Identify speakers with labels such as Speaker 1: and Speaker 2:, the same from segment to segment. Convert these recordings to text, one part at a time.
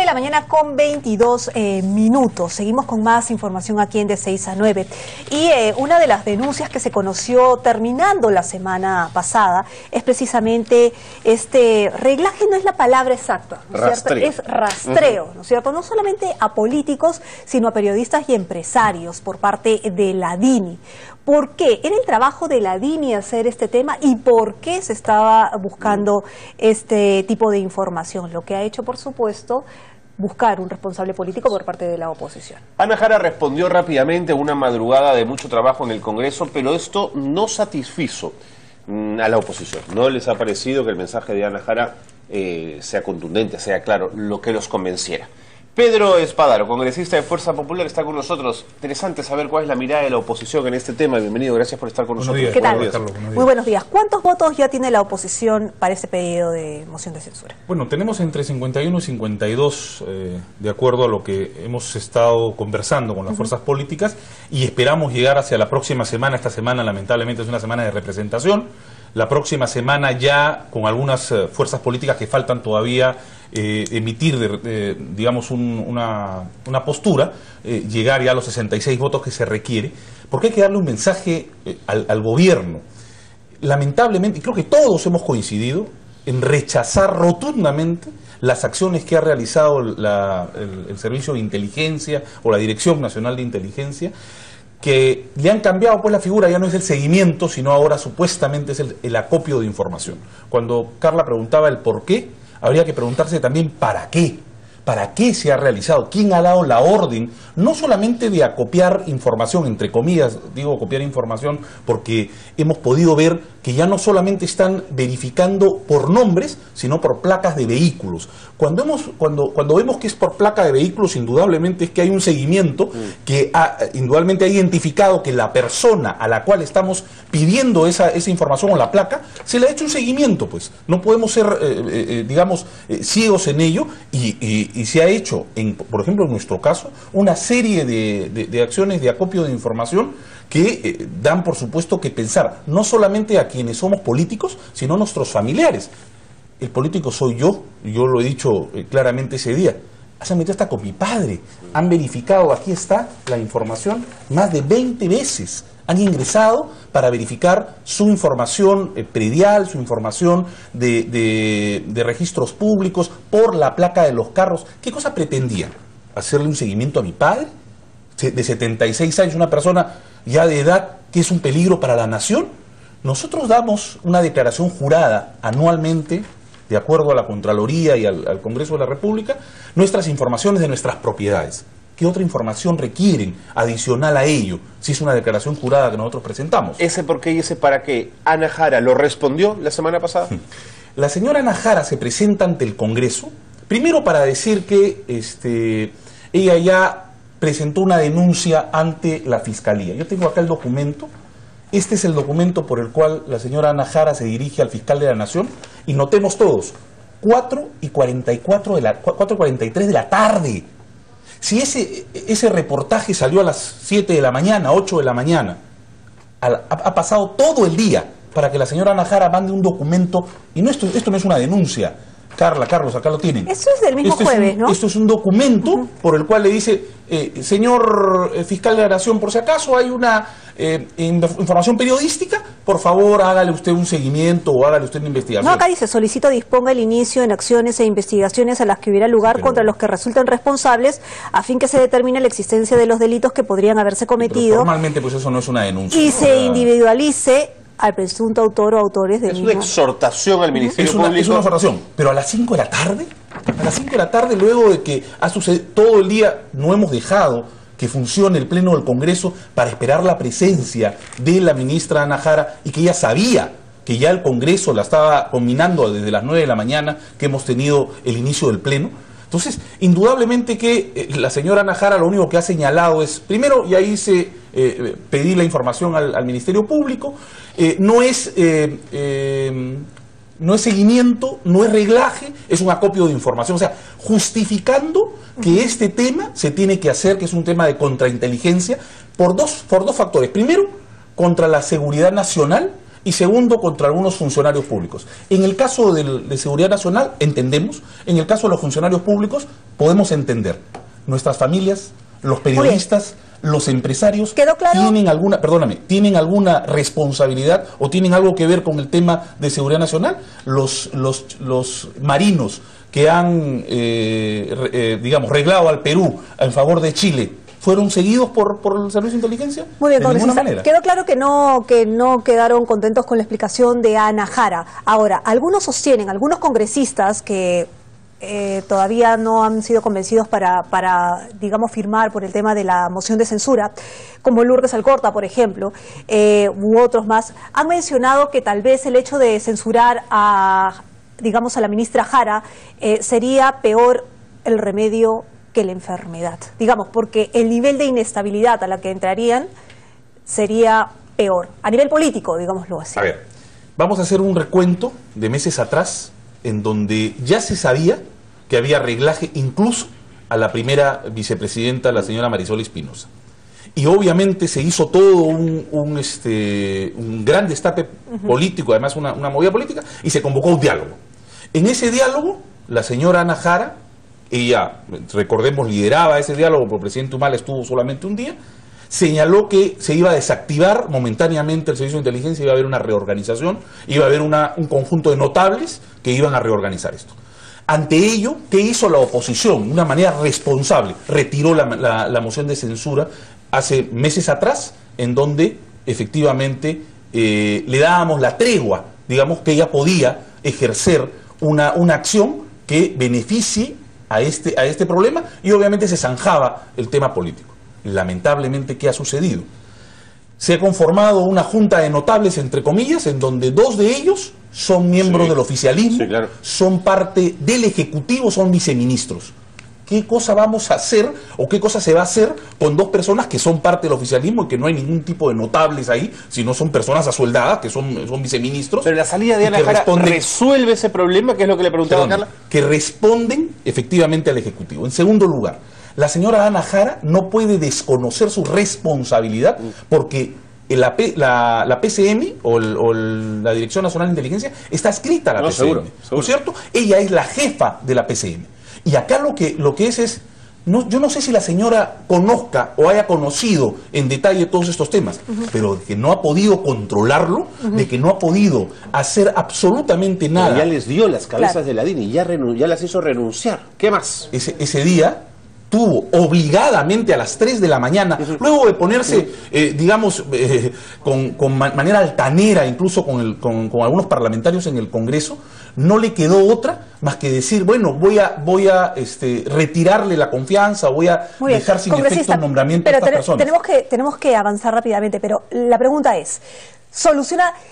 Speaker 1: la mañana con 22 minutos. Seguimos con más información aquí en De 6 a 9. Y una de las denuncias que se conoció terminando la semana pasada es precisamente este reglaje, no es la palabra exacta, ¿no es cierto? Es rastreo, ¿no es cierto? No solamente a políticos, sino a periodistas y empresarios por parte de la DINI. ¿Por qué? ¿Era el trabajo de la DINI hacer este tema y por qué se estaba buscando este tipo de información? Lo que ha hecho, por supuesto, buscar un responsable político por parte de la oposición.
Speaker 2: Ana Jara respondió rápidamente, una madrugada de mucho trabajo en el Congreso, pero esto no satisfizo a la oposición. No les ha parecido que el mensaje de Ana Jara sea contundente, sea claro, lo que los convenciera. Pedro Espadaro, congresista de Fuerza Popular, está con nosotros. Interesante saber cuál es la mirada de la oposición en este tema. Bienvenido, gracias por estar con nosotros.
Speaker 1: ¿Qué tal? Carlos, muy buenos días. ¿Cuántos votos ya tiene la oposición para este pedido de moción de censura?
Speaker 3: Bueno, tenemos entre 51 y 52, de acuerdo a lo que hemos estado conversando con las fuerzas políticas, y esperamos llegar hacia la próxima semana. Esta semana, lamentablemente, es una semana de representación. La próxima semana ya, con algunas fuerzas políticas que faltan todavía emitir, digamos, una postura, llegar ya a los 66 votos que se requiere, porque hay que darle un mensaje al gobierno. Lamentablemente, y creo que todos hemos coincidido en rechazar rotundamente las acciones que ha realizado el Servicio de Inteligencia o la Dirección Nacional de Inteligencia, que le han cambiado pues la figura, ya no es el seguimiento, sino ahora supuestamente es el acopio de información. Cuando Carla preguntaba el por qué, habría que preguntarse también para qué. ¿Para qué se ha realizado? ¿Quién ha dado la orden? No solamente de acopiar información, entre comillas, digo copiar información, porque hemos podido ver que ya no solamente están verificando por nombres, sino por placas de vehículos. Cuando vemos que es por placa de vehículos, indudablemente es que hay un seguimiento que indudablemente ha identificado que la persona a la cual estamos pidiendo esa información o la placa, se le ha hecho un seguimiento, pues. No podemos ser, digamos, ciegos en ello y se ha hecho, por ejemplo, en nuestro caso, una serie de acciones de acopio de información que dan, por supuesto, que pensar, no solamente a quienes somos políticos, sino a nuestros familiares. El político soy yo lo he dicho claramente ese día. Se han metido hasta con mi padre, han verificado, aquí está la información, más de 20 veces. Han ingresado para verificar su información predial, su información de registros públicos, por la placa de los carros. ¿Qué cosa pretendían? ¿Hacerle un seguimiento a mi padre? De 76 años, una persona ya de edad que es un peligro para la nación. Nosotros damos una declaración jurada anualmente, de acuerdo a la Contraloría y al Congreso de la República, nuestras informaciones de nuestras propiedades. ¿Qué otra información requieren adicional a ello, si es una declaración jurada que nosotros presentamos?
Speaker 2: ¿Ese por qué y ese para qué? Ana Jara lo respondió la semana pasada.
Speaker 3: La señora Ana Jara se presenta ante el Congreso, primero para decir que ella ya presentó una denuncia ante la Fiscalía. Yo tengo acá el documento. Este es el documento por el cual la señora Ana Jara se dirige al fiscal de la Nación, y notemos todos, 4:43 de la tarde. Si ese reportaje salió a las 7 de la mañana, 8 de la mañana, ha pasado todo el día para que la señora Ana Jara mande un documento, y esto no es una denuncia. Carlos, acá lo tienen.
Speaker 1: Eso es del mismo jueves, ¿no?
Speaker 3: Esto es un documento por el cual le dice, señor fiscal de la Nación, por si acaso hay una información periodística, por favor hágale usted un seguimiento o hágale usted una investigación.
Speaker 1: No, acá dice, solicito disponga el inicio en acciones e investigaciones a las que hubiera lugar contra los que resulten responsables, a fin que se determine la existencia de los delitos que podrían haberse cometido.
Speaker 3: Formalmente, pues eso no es una denuncia.
Speaker 1: Y se individualice al presunto autor o autores de...
Speaker 2: Es una exhortación al Ministerio Público.
Speaker 3: Es una exhortación, pero a las 5 de la tarde, luego de que ha sucedido todo el día, no hemos dejado que funcione el Pleno del Congreso para esperar la presencia de la ministra Ana Jara, y que ella sabía que ya el Congreso la estaba combinando desde las 9 de la mañana que hemos tenido el inicio del Pleno. Entonces, indudablemente que la señora Ana Jara lo único que ha señalado es, primero, y ahí pedí la información al Ministerio Público, no es seguimiento, no es reglaje, es un acopio de información, o sea, justificando que este tema se tiene que hacer, que es un tema de contrainteligencia, por dos factores. Primero, contra la seguridad nacional, y segundo, contra algunos funcionarios públicos. En el caso de seguridad nacional, entendemos. En el caso de los funcionarios públicos, podemos entender. Nuestras familias, los periodistas, los empresarios
Speaker 1: ¿Quedó claro?
Speaker 3: ¿tienen alguna responsabilidad o tienen algo que ver con el tema de seguridad nacional? Los marinos que han, digamos, reglado al Perú en favor de Chile, ¿fueron seguidos por el Servicio de Inteligencia?
Speaker 1: Muy bien,
Speaker 3: de ninguna
Speaker 1: congresista.
Speaker 3: manera.
Speaker 1: Quedó claro que no quedaron contentos con la explicación de Ana Jara. Ahora, algunos congresistas que todavía no han sido convencidos para, digamos, firmar por el tema de la moción de censura, como Lourdes Alcorta, por ejemplo, u otros más, han mencionado que tal vez el hecho de censurar a la ministra Jara sería peor el remedio que la enfermedad, digamos, porque el nivel de inestabilidad a la que entrarían sería peor, a nivel político, digámoslo así.
Speaker 3: A ver, vamos a hacer un recuento de meses atrás, en donde ya se sabía que había reglaje incluso a la primera vicepresidenta, la señora Marisol Espinosa. Y obviamente se hizo todo un gran destape político, además una movida política, y se convocó un diálogo. En ese diálogo, la señora Ana Jara, ella, recordemos, lideraba ese diálogo, porque el presidente Humala estuvo solamente un día, señaló que se iba a desactivar momentáneamente el servicio de inteligencia, iba a haber una reorganización, iba a haber un conjunto de notables que iban a reorganizar esto. Ante ello, ¿qué hizo la oposición? De una manera responsable, retiró la moción de censura hace meses atrás, en donde efectivamente le dábamos la tregua, digamos, que ella podía ejercer una acción que beneficie a este problema, y obviamente se zanjaba el tema político. Lamentablemente, ¿qué ha sucedido? Se ha conformado una junta de notables, entre comillas, en donde 2 de ellos son miembros del oficialismo,
Speaker 2: claro,
Speaker 3: son parte del Ejecutivo, son viceministros. ¿Qué cosa vamos a hacer o qué cosa se va a hacer con 2 personas que son parte del oficialismo y que no hay ningún tipo de notables ahí, sino son personas asueldadas, que son viceministros?
Speaker 2: Pero la salida de Ana Jara resuelve ese problema, que es lo que le preguntaba a Carla.
Speaker 3: Que responden efectivamente al Ejecutivo. En segundo lugar, la señora Ana Jara no puede desconocer su responsabilidad, porque la PCM o la Dirección Nacional de Inteligencia está adscrita a la PCM,
Speaker 2: seguro.
Speaker 3: ¿no es cierto? Ella es la jefa de la PCM. Y acá lo que es yo no sé si la señora conozca o haya conocido en detalle todos estos temas, pero de que no ha podido controlarlo, de que no ha podido hacer absolutamente nada.
Speaker 2: Pero ya les dio las cabezas de la DIN y ya las hizo renunciar. ¿Qué más?
Speaker 3: Ese día tuvo obligadamente a las 3 de la mañana, luego de ponerse, digamos, con manera altanera, incluso con algunos parlamentarios en el Congreso, no le quedó otra más que decir, bueno, voy a retirarle la confianza, voy a dejar sin efecto el nombramiento de estas personas.
Speaker 1: Tenemos que avanzar rápidamente, pero la pregunta es,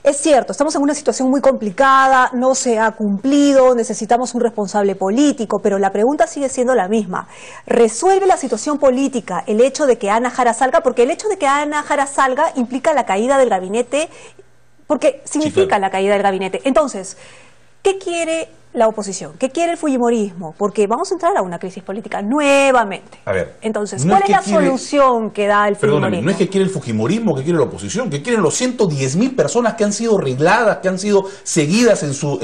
Speaker 1: es cierto, estamos en una situación muy complicada, no se ha cumplido, necesitamos un responsable político, pero la pregunta sigue siendo la misma. ¿Resuelve la situación política el hecho de que Ana Jara salga? Porque el hecho de que Ana Jara salga implica la caída del gabinete, porque significa, sí, claro, la caída del gabinete. Entonces, ¿qué quiere la oposición? ¿Qué quiere el fujimorismo? Porque vamos a entrar a una crisis política nuevamente.
Speaker 3: A ver,
Speaker 1: entonces, ¿cuál es la solución que da el fujimorismo?
Speaker 3: Perdóname, no es que quiere el fujimorismo, que quiere la oposición, que quieren los 110.000 personas que han sido regladas, que han sido seguidas en todo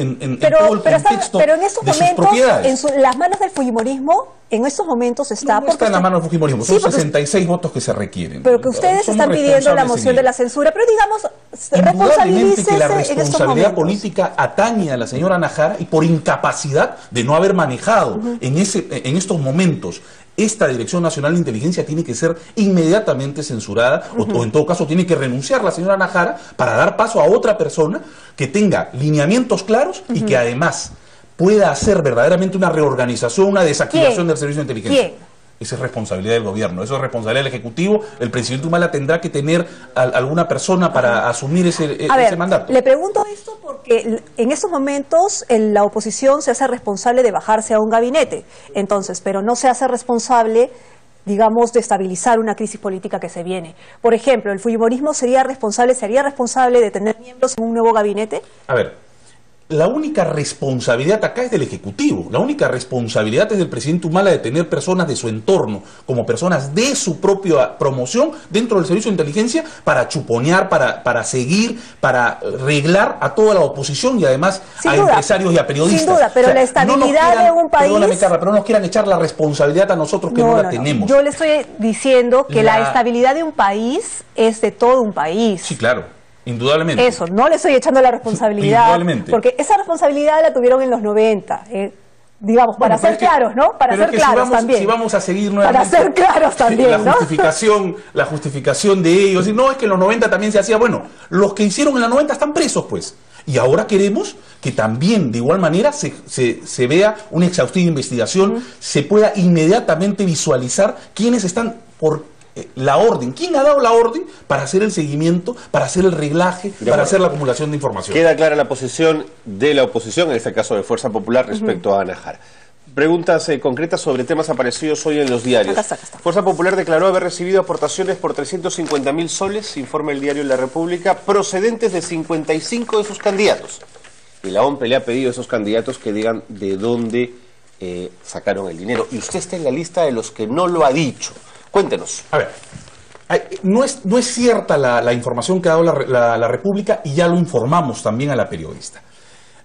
Speaker 3: el contexto
Speaker 1: pero en estos
Speaker 3: de
Speaker 1: momentos,
Speaker 3: sus propiedades.
Speaker 1: Las manos del fujimorismo, en estos momentos está...
Speaker 3: No está en la mano del fujimorismo, son 66 votos que se requieren.
Speaker 1: Pero que ustedes están pidiendo la moción de la censura, pero digamos, responsabilícese
Speaker 3: que la
Speaker 1: en estos
Speaker 3: responsabilidad
Speaker 1: momentos
Speaker 3: política atañe a la señora Ana Jara, y por incapacidad de no haber manejado en estos momentos esta Dirección Nacional de Inteligencia, tiene que ser inmediatamente censurada, o en todo caso tiene que renunciar la señora Ana Jara para dar paso a otra persona que tenga lineamientos claros y que además pueda hacer verdaderamente una reorganización, una desactivación del Servicio de Inteligencia.
Speaker 1: ¿Quién?
Speaker 3: Esa es responsabilidad del gobierno, eso es responsabilidad del Ejecutivo. El presidente Humala tendrá que tener alguna persona para asumir ese mandato.
Speaker 1: Le pregunto esto porque en estos momentos la oposición se hace responsable de bajarse a un gabinete, entonces, pero no se hace responsable, digamos, de estabilizar una crisis política que se viene. Por ejemplo, ¿el fujimorismo sería responsable de tener miembros en un nuevo gabinete?
Speaker 3: A ver, la única responsabilidad acá es del Ejecutivo, la única responsabilidad es del presidente Humala de tener personas de su entorno, como personas de su propia promoción dentro del servicio de inteligencia para chuponear, para seguir, para reglar a toda la oposición y además
Speaker 1: sin
Speaker 3: a
Speaker 1: duda,
Speaker 3: empresarios y a periodistas.
Speaker 1: Sin duda, pero la estabilidad de un país...
Speaker 3: Perdóname, Carla, pero no nos quieran echar la responsabilidad a nosotros que no la tenemos.
Speaker 1: Yo le estoy diciendo que la estabilidad de un país es de todo un país.
Speaker 3: Sí, claro. Indudablemente.
Speaker 1: Eso, no le estoy echando la responsabilidad.
Speaker 3: Indudablemente.
Speaker 1: Porque esa responsabilidad la tuvieron en los 90. Digamos, para ser claros, ¿no? Para ser claros también.
Speaker 3: Si vamos a seguir nuevamente...
Speaker 1: Para ser claros también,
Speaker 3: la justificación de ellos. Y no, es que en los 90 también se hacía... Bueno, los que hicieron en los 90 están presos, pues. Y ahora queremos que también, de igual manera, se vea una exhaustiva investigación, se pueda inmediatamente visualizar quiénes están por... la orden, ¿quién ha dado la orden para hacer el seguimiento, para hacer el reglaje, para hacer la acumulación de información?
Speaker 2: Queda clara la posición de la oposición, en este caso de Fuerza Popular, respecto a Ana Jara. Preguntas concretas sobre temas aparecidos hoy en los diarios.
Speaker 1: Acá está.
Speaker 2: Fuerza Popular declaró haber recibido aportaciones por 350.000 soles, informa el diario La República, procedentes de 55 de sus candidatos. Y la OMP le ha pedido a esos candidatos que digan de dónde sacaron el dinero. Y usted está en la lista de los que no lo ha dicho. Cuéntenos.
Speaker 3: A ver, no es cierta la información que ha dado la República y ya lo informamos también a la periodista.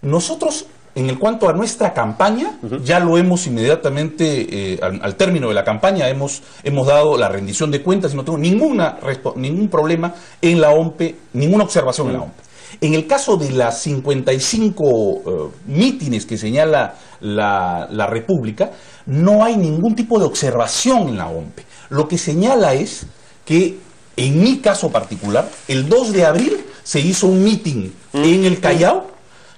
Speaker 3: Nosotros, en cuanto a nuestra campaña, ya lo hemos inmediatamente, al término de la campaña, hemos dado la rendición de cuentas y no tengo ningún problema en la OMP, ninguna observación en la OMP. En el caso de las 55 mítines que señala la República, no hay ningún tipo de observación en la OMP. Lo que señala es que, en mi caso particular, el 2 de abril se hizo un mitin en el Callao,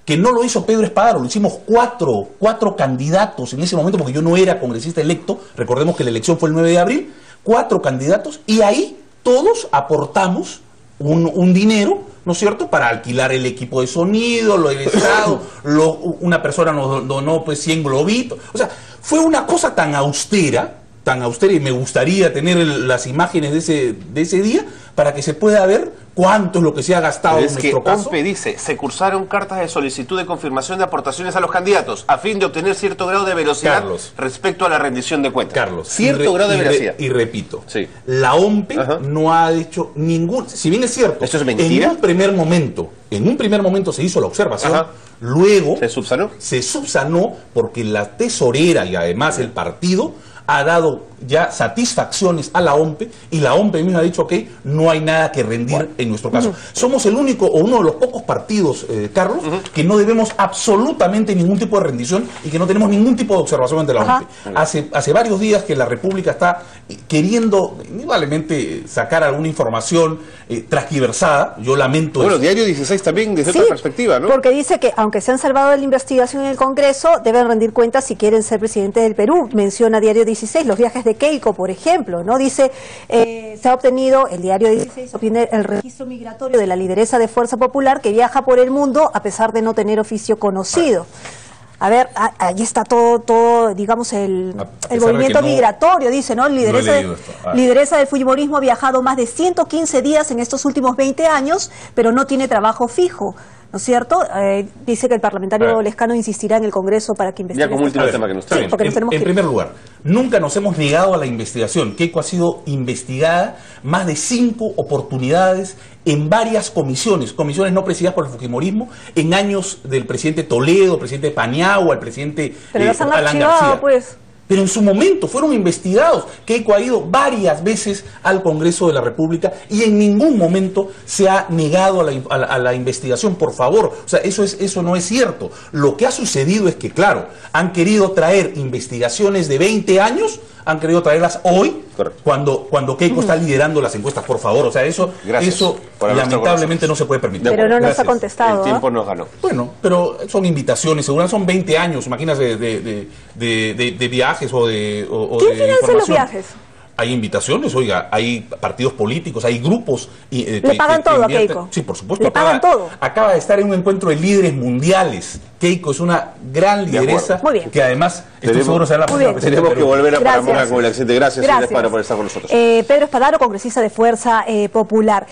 Speaker 3: que no lo hizo Pedro Espadaro, lo hicimos cuatro candidatos en ese momento, porque yo no era congresista electo, recordemos que la elección fue el 9 de abril, 4 candidatos, y ahí todos aportamos un dinero, ¿no es cierto?, para alquilar el equipo de sonido, lo del Estado, una persona nos donó pues 100 globitos, o sea, fue una cosa tan austera, y me gustaría tener las imágenes de ese día para que se pueda ver cuánto es lo que se ha gastado en nuestro caso.
Speaker 2: OMP dice, se cursaron cartas de solicitud de confirmación de aportaciones a los candidatos a fin de obtener cierto grado de velocidad, Carlos, respecto a la rendición de cuentas.
Speaker 3: Carlos,
Speaker 2: cierto grado de veracidad.
Speaker 3: Y repito, la OMP no ha hecho ningún... Si bien es cierto,
Speaker 2: ¿esto es mentira?
Speaker 3: En un primer momento se hizo la observación, luego...
Speaker 2: ¿Se subsanó?
Speaker 3: Se subsanó porque la tesorera y además el partido ha dado ya satisfacciones a la OMP y la OMP misma ha dicho, ok, no hay nada que rendir en nuestro caso. Somos el único o uno de los pocos partidos, Carlos, que no debemos absolutamente ningún tipo de rendición y que no tenemos ningún tipo de observación ante la OMP. Hace varios días que la República está queriendo indudablemente sacar alguna información transgiversada. Yo lamento
Speaker 2: eso.
Speaker 3: Diario
Speaker 2: 16 también desde otra perspectiva, ¿no?
Speaker 1: Porque dice que aunque se han salvado de la investigación en el Congreso, deben rendir cuentas si quieren ser presidente del Perú. Menciona Diario 16 los viajes de Keiko, por ejemplo, ¿no? Dice, se ha obtenido, el Diario 16 obtiene el registro migratorio de la lideresa de Fuerza Popular que viaja por el mundo a pesar de no tener oficio conocido. A ver, ahí está todo digamos, el movimiento migratorio, dice, ¿no? Lideresa del Fujimorismo ha viajado más de 115 días en estos últimos 20 años, pero no tiene trabajo fijo, ¿no es cierto? Dice que el parlamentario Lescano insistirá en el Congreso para que investigue.
Speaker 2: Ya como último tema que nos trae.
Speaker 3: En primer lugar, nunca nos hemos negado a la investigación. Keiko ha sido investigada más de 5 oportunidades en varias comisiones no presididas por el Fujimorismo, en años del presidente Toledo, el presidente Paniagua, el presidente Alan García. Pues. Pero en su momento fueron investigados. Keiko ha ido varias veces al Congreso de la República y en ningún momento se ha negado a la investigación, por favor. O sea, eso no es cierto. Lo que ha sucedido es que, claro, han querido traer investigaciones de 20 años, han querido traerlas hoy, cuando Keiko está liderando las encuestas, por favor. O sea, eso lamentablemente no se puede permitir.
Speaker 1: Pero no nos ha contestado.
Speaker 2: El tiempo nos ganó.
Speaker 3: Bueno, pero son invitaciones, seguramente son 20 años, imagínate, de viajes o de
Speaker 1: ¿Quién financia los viajes?
Speaker 3: Hay invitaciones, oiga, hay partidos políticos, hay grupos.
Speaker 1: ¿Le pagan todo a Keiko?
Speaker 3: Sí, por supuesto.
Speaker 1: ¿Le pagan todo?
Speaker 3: Acaba de estar en un encuentro de líderes mundiales. Keiko es una gran lideresa que además estoy seguro será la próxima presidenta.
Speaker 2: Tenemos que volver a Paramanga con el accidente. Gracias, señor Espadaro, por estar con nosotros.
Speaker 1: Pedro Espadaro, congresista de Fuerza Popular.